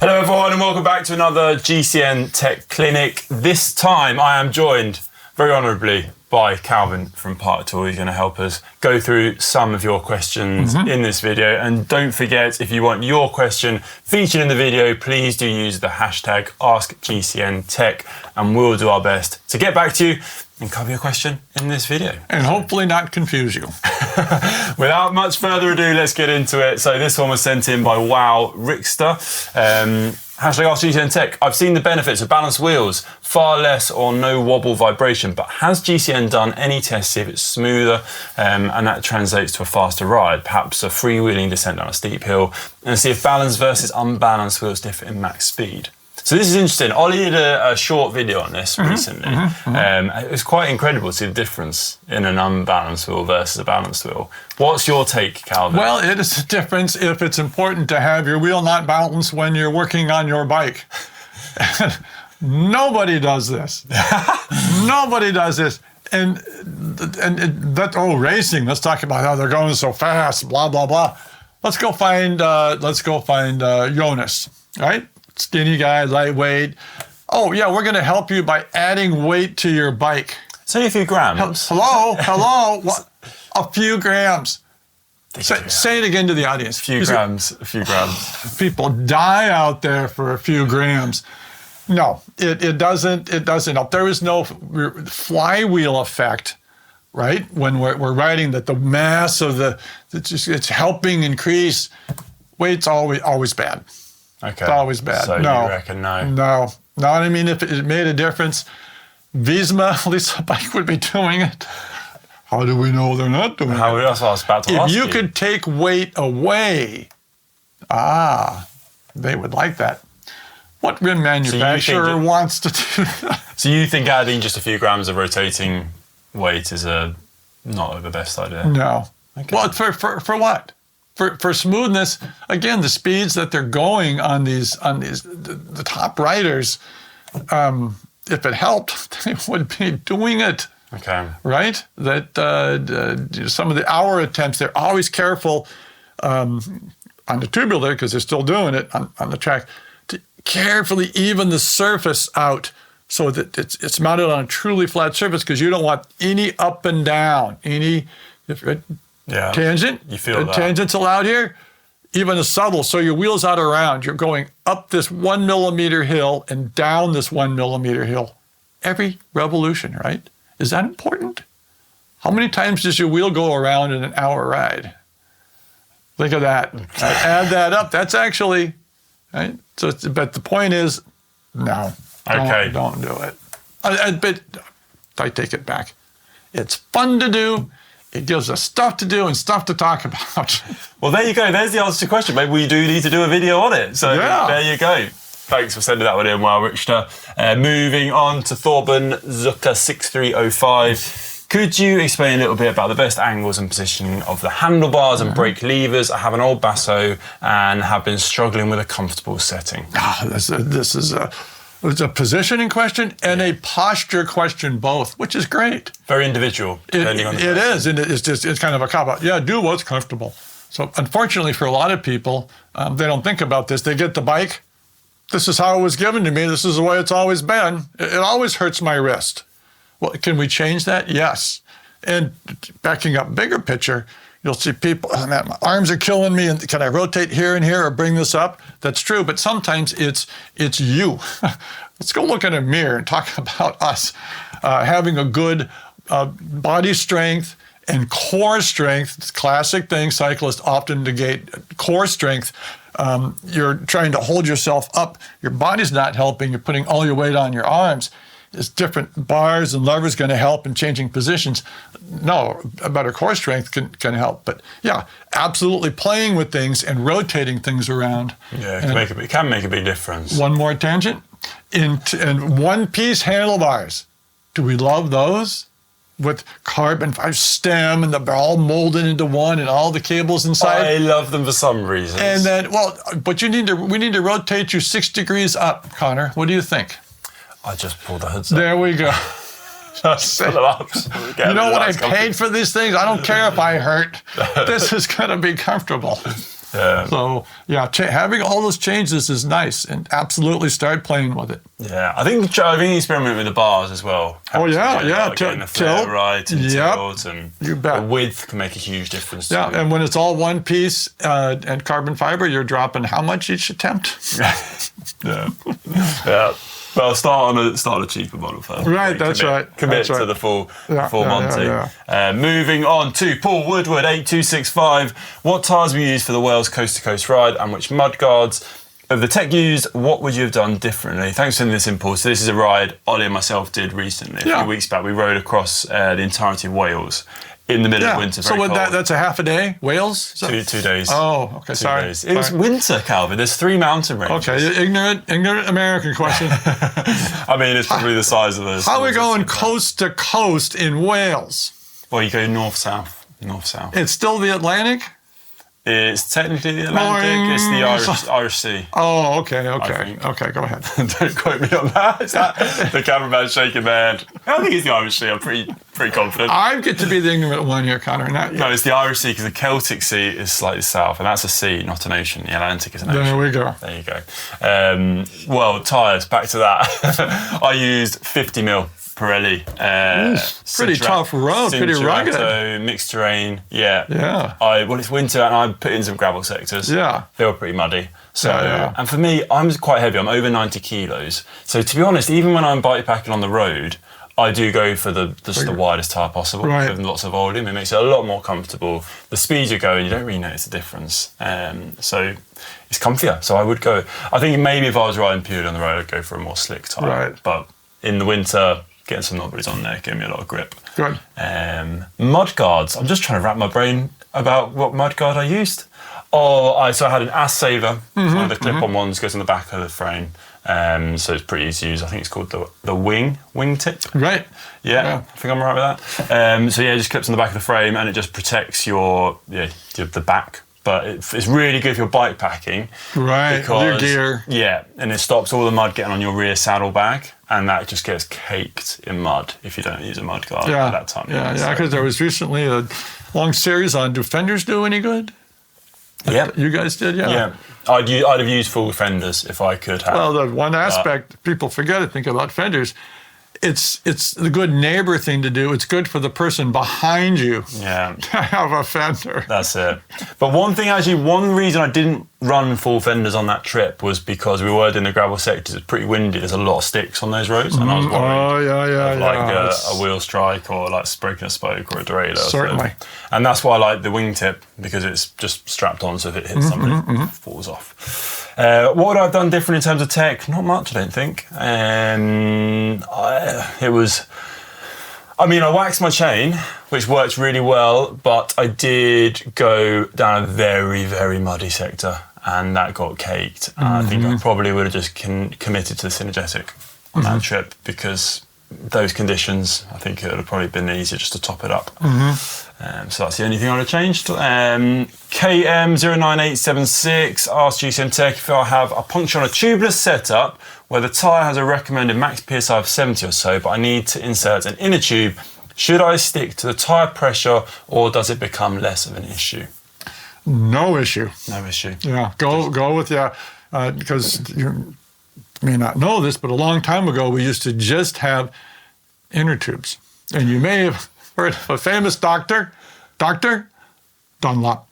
Hello everyone and welcome back to another GCN Tech Clinic. This time I am joined very honourably by Calvin from Part Tool. He's going to help us go through some of your questions in this video. And don't forget, if you want your question featured in the video, please do use the hashtag askgcntech and we'll do our best to get back to you and cover your question in this video. And hopefully not confuse you. Without much further ado, let's get into it. So this one was sent in by Wow Rickster. Hashtag askgcntech. I've seen the benefits of balanced wheels, far less or no wobble vibration, but has GCN done any tests to see if it's smoother and that translates to a faster ride, perhaps a freewheeling descent down a steep hill, and see if balanced versus unbalanced wheels differ in max speed? So this is interesting. Ollie did a short video on this recently. It was quite incredible to see the difference in an unbalanced wheel versus a balanced wheel. What's your take, Calvin? Well, it is a difference if it's important to have your wheel not balanced when you're working on your bike. Nobody does this. Nobody does this. And that, racing, let's talk about how they're going so fast, blah, blah, blah. Let's go find Jonas, right? Skinny guy, lightweight. Oh yeah, we're gonna help you by adding weight to your bike. It's only a few grams. Hello, what? A few grams. Say it again to the audience. A few grams. People die out there for a few grams. No, it doesn't help. There is no flywheel effect, right? When we're riding that the mass of it's helping increase. Weight's always bad. Okay. It's always bad. So no. You reckon no? No. I mean, if it made a difference, Visma, at least a bike would be doing it. How do we know they're not doing it? That's what I was about to ask you. If you could take weight away, they would like that. What rim manufacturer wants to do that? So you think adding just a few grams of rotating weight is not the best idea? No. Okay. Well, for what? For smoothness, again, the speeds that they're going on the top riders, if it helped, they would be doing it. Okay. Right? That some of the hour attempts, they're always careful on the tubular, because they're still doing it on the track, to carefully even the surface out so that it's mounted on a truly flat surface, because you don't want any up and down, tangent. You feel that. Tangents allowed here, even a subtle. So your wheel's out around. You're going up this 1 millimeter hill and down this 1 millimeter hill every revolution, right? Is that important? How many times does your wheel go around in an hour ride? Think of that. Add that up. That's actually, right? So, but the point is, no. Okay. Don't do it. But I take it back. It's fun to do. It gives us stuff to do and stuff to talk about. Well, there you go. There's the answer to the question. Maybe we do need to do a video on it. So There you go. Thanks for sending that one in, Wow Richter. Moving on to Thorben Zucker 6305. Could you explain a little bit about the best angles and positioning of the handlebars and brake levers? I have an old Basso and have been struggling with a comfortable setting. This is it's a positioning question and a posture question both, which is great. Very individual, depending on the person. It is, and it's kind of a cop-out. Yeah, do what's comfortable. So unfortunately for a lot of people, they don't think about this. They get the bike. This is how it was given to me. This is the way it's always been. It always hurts my wrist. Well, can we change that? Yes. And backing up bigger picture, you'll see people, oh man, my arms are killing me, and can I rotate here and here or bring this up? That's true, but sometimes it's you. Let's go look in a mirror and talk about us having a good body strength and core strength. It's a classic thing. Cyclists often negate core strength. You're trying to hold yourself up. Your body's not helping. You're putting all your weight on your arms. Is different bars and levers going to help in changing positions? No, a better core strength can help. But yeah, absolutely playing with things and rotating things around. Yeah, it can make a big difference. One more tangent. In one-piece handlebars, do we love those? With carbon fiber stem and they're all molded into one and all the cables inside. I love them for some reasons. And then, but we need to rotate you 6 degrees up, Connor. What do you think? I just pulled the hoods up. There we go. Just pull them up. You know what I paid for these things? I don't care if I hurt. This is going to be comfortable. Yeah. So yeah, having all those changes is nice, and absolutely start playing with it. Yeah, I think experiment with the bars as well. Oh yeah, yeah. Getting the flare right and tilt, and you bet. The width can make a huge difference. Yeah, too. and when it's all one piece and carbon fiber, you're dropping how much each attempt? Yeah. Yeah. Well, start on a cheaper model first. Right, that's right. Commit That's right. to the full Yeah, Monty. yeah. Moving on to Paul Woodward, 8265. What tyres were used for the Wales coast-to-coast ride, and which mudguards? Of the tech used, what would you have done differently? Thanks for sending this in, Paul. So this is a ride Ollie and myself did recently. A few weeks back, we rode across the entirety of Wales in the middle of winter. So that's a half a day, Wales? 2 days. Oh, okay, 2 sorry. days. It was winter, Calvin. There's 3 mountain ranges. Okay, ignorant American question. I mean, it's probably the size of those. How are we going coast to coast in Wales? Well, you go north-south. North-south. It's still the Atlantic? It's technically the Atlantic. It's the Irish Sea. Oh, okay. Okay, go ahead. Don't quote me on that. Is that the cameraman shaking their head? I think it's the Irish Sea. I'm pretty confident. I get to be the ignorant one here, Conor. Not you. No, it's the Irish Sea because the Celtic Sea is slightly south, and that's a sea, not an ocean. The Atlantic is an ocean. There we go. There you go. Well, tyres, back to that. I used 50mm Pirelli. Pretty tough road, pretty rugged. Mixed terrain, yeah. Yeah. Well, it's winter and I put in some gravel sectors. Yeah. They were pretty muddy. So, Yeah. and for me, I'm quite heavy. I'm over 90 kilos. So to be honest, even when I'm bike packing on the road, I do go for just the widest tyre possible, Right. with lots of volume. It makes it a lot more comfortable. The speed you go, you don't really notice the difference. So it's comfier. So I would go. I think maybe if I was riding purely on the road, I'd go for a more slick tyre. Right. But in the winter, getting some knobbies on there gave me a lot of grip. Good. Mudguards. I'm just trying to wrap my brain about what mudguard I used. So I had an ass saver. One of the clip-on ones goes on the back of the frame. So it's pretty easy to use. I think it's called the wing tip. Right. Yeah, I think I'm right with that. So yeah, it just clips on the back of the frame and it just protects the back. But it's really good for your bike packing. Right, your gear. Yeah, and it stops all the mud getting on your rear saddlebag, and that just gets caked in mud if you don't use a mud guard at that time. Yeah, because there was recently a long series on do fenders do any good? Yeah. You guys did, yeah. Yeah. I'd have used full fenders if I could have. Well, the one aspect people forget to think about fenders, it's the good neighbor thing to do. It's good for the person behind you to have a fender. That's it. But one reason I didn't run full fenders on that trip was because we were in the gravel sectors. It's pretty windy. There's a lot of sticks on those roads, and I was worried of a wheel strike or like breaking a spoke or a derailleur. Certainly. And that's why I like the wingtip, because it's just strapped on, so if it hits somebody, it falls off. What would I have done different in terms of tech? Not much, I don't think. I waxed my chain, which worked really well, but I did go down a very, very muddy sector, and that got caked. I think I probably would have just committed to the synergetic on that trip, because those conditions, I think it would have probably been easier just to top it up. So that's the only thing I'd have changed. KM09876 asked GCNTech if I have a puncture on a tubeless setup where the tyre has a recommended max PSI of 70 or so, but I need to insert an inner tube. Should I stick to the tyre pressure, or does it become less of an issue? No issue. No issue. Yeah, go with because you may not know this, but a long time ago we used to just have inner tubes, and you may have heard of a famous Dr. Dunlop,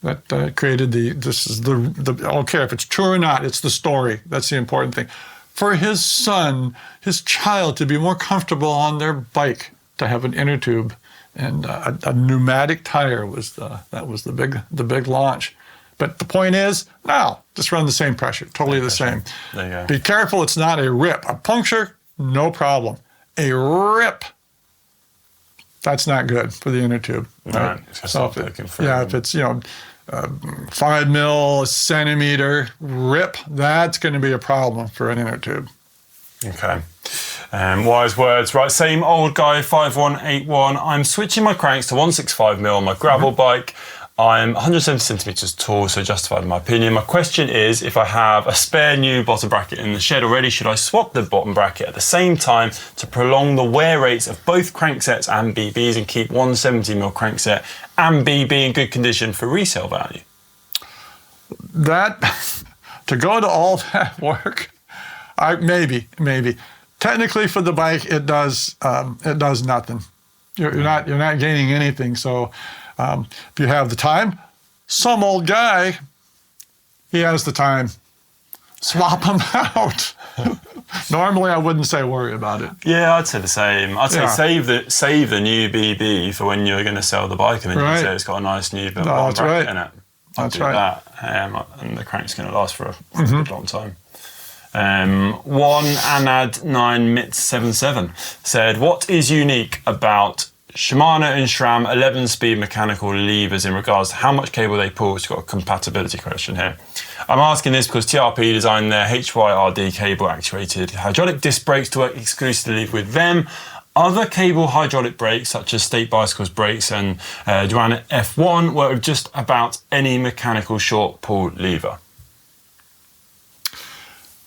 that created I don't care if it's true or not, it's the story. That's the important thing. For his son, his child, to be more comfortable on their bike, to have an inner tube, and a pneumatic tire was the big launch. But the point is, now just run the same pressure, totally the same. There you go. Be careful, it's not a rip. A puncture, no problem. A rip, that's not good for the inner tube. Right? So if it's 5 mil, a centimeter rip, that's going to be a problem for an inner tube. Okay. Wise words. Right, same old guy, 5181. I'm switching my cranks to 165mm on my gravel bike. I'm 170 centimetres tall, so justified in my opinion. My question is, if I have a spare new bottom bracket in the shed already, should I swap the bottom bracket at the same time to prolong the wear rates of both cranksets and BBs and keep 170mm crankset and BB in good condition for resale value? that to go to all that work, maybe. Technically, for the bike, it does nothing. You're not gaining anything. So if you have the time, some old guy, he has the time. Swap them out. Normally, I wouldn't say worry about it. Yeah, I'd say the same. I'd say save the new BB for when you're going to sell the bike, and then you can say it's got a nice new built bracket in it. I'd do that, and the crank's going to last for a good long time. One Anad 9 Mit 77 said, "What is unique about Shimano and SRAM 11-speed mechanical levers in regards to how much cable they pull?" It's got a compatibility question here. I'm asking this because TRP designed their HYRD cable actuated hydraulic disc brakes to work exclusively with them. Other cable hydraulic brakes, such as State Bicycles brakes and Duran F1, work with just about any mechanical short pull lever.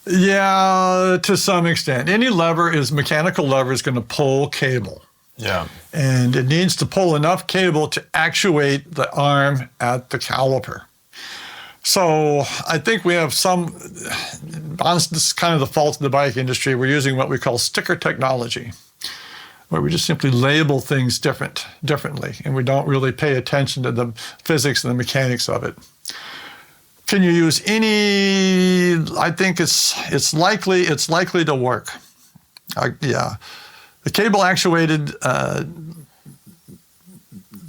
Yeah, to some extent. Any mechanical lever is going to pull cable. Yeah. And it needs to pull enough cable to actuate the arm at the caliper. So I think we have this is kind of the fault of the bike industry. We're using what we call sticker technology, where we just simply label things differently, and we don't really pay attention to the physics and the mechanics of it. Can you use any? I think it's likely to work. Yeah. The cable actuated,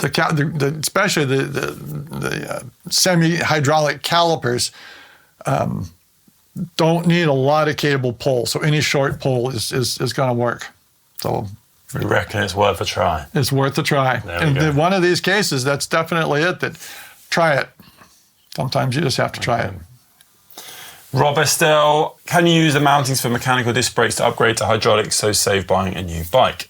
especially the semi-hydraulic calipers, don't need a lot of cable pull, so any short pull is going to work. So you reckon it's worth a try? It's worth a try. And in one of these cases, that's definitely it. Try it. Sometimes you just have to try it. Rob Estelle, can you use the mountings for mechanical disc brakes to upgrade to hydraulics, so save buying a new bike?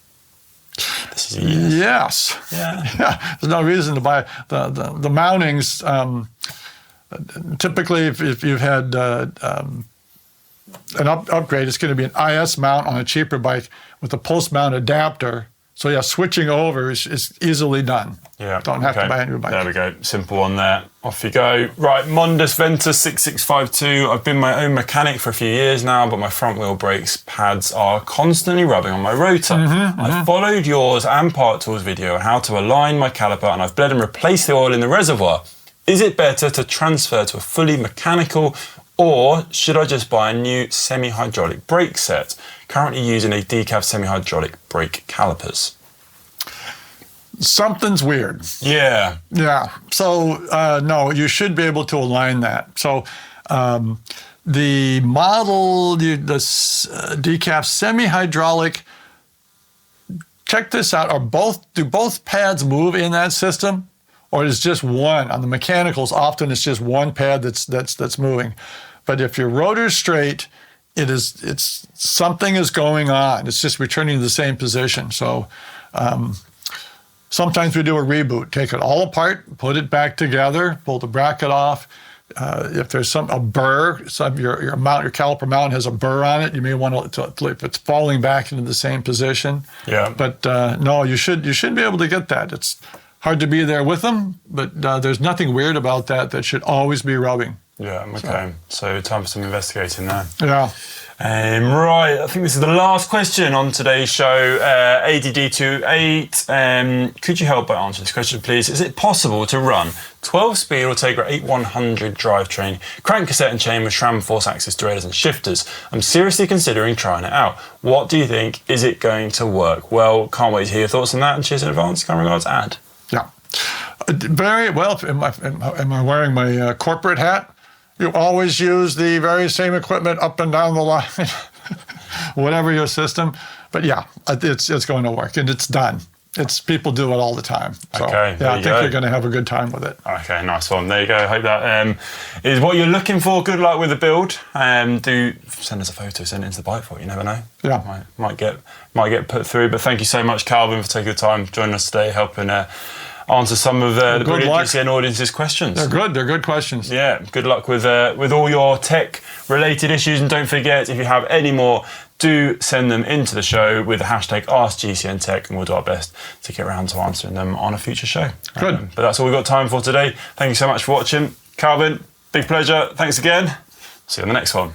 This is a yes. Yeah. There's no reason to buy the mountings. Typically, if you've had an upgrade, it's going to be an IS mount on a cheaper bike with a post-mount adapter. So yeah, switching over is easily done. Yeah. Don't have to buy a new bike. There we go. Simple on there. Off you go. Right, Mondus Ventus 6652. I've been my own mechanic for a few years now, but my front wheel brakes pads are constantly rubbing on my rotor. I followed yours and Part Tool's video on how to align my caliper, and I've bled and replaced the oil in the reservoir. Is it better to transfer to a fully mechanical, or should I just buy a new semi-hydraulic brake set? Currently using a decaf semi-hydraulic brake calipers. Something's weird. Yeah. Yeah. So, no, you should be able to align that. So, the model, the decaf semi-hydraulic, check this out. Do both pads move in that system? Or is just one? On the mechanicals, often it's just one pad that's moving. But if your rotor's straight, it's something is going on. It's just returning to the same position. So sometimes we do a reboot. Take it all apart, put it back together, pull the bracket off. If there's a burr, your caliper mount has a burr on it, you may want to if it's falling back into the same position. Yeah. But no, you should be able to get that. It's hard to be there with them, but there's nothing weird about that. That should always be rubbing. Yeah, okay. So time for some investigating there. Yeah. Right, I think this is the last question on today's show. ADD28, could you help by answering this question, please? Is it possible to run 12-speed Ultegra 8100 drivetrain, crank cassette and chain with SRAM force axis derailleurs and shifters? I'm seriously considering trying it out. What do you think? Is it going to work? Well, can't wait to hear your thoughts on that, and cheers in advance. Kind regards, Ad. Yeah. Very well. Am I wearing my corporate hat? You always use the very same equipment up and down the line, whatever your system. But yeah, it's going to work, and it's done. People do it all the time. So, okay, yeah, I think you're going to have a good time with it. Okay, nice one. There you go. Hope that is what you're looking for. Good luck with the build. Do send us a photo, send it into the bike for it. You never know. Yeah, might get put through. But thank you so much, Calvin, for taking the time joining us today, helping answer some of the brilliant GCN audience's questions. They're good questions. Yeah, good luck with all your tech-related issues. And don't forget, if you have any more, do send them into the show with the hashtag askgcntech, and we'll do our best to get around to answering them on a future show. Good. But that's all we've got time for today. Thank you so much for watching. Calvin, Big pleasure. Thanks again. See you on the next one.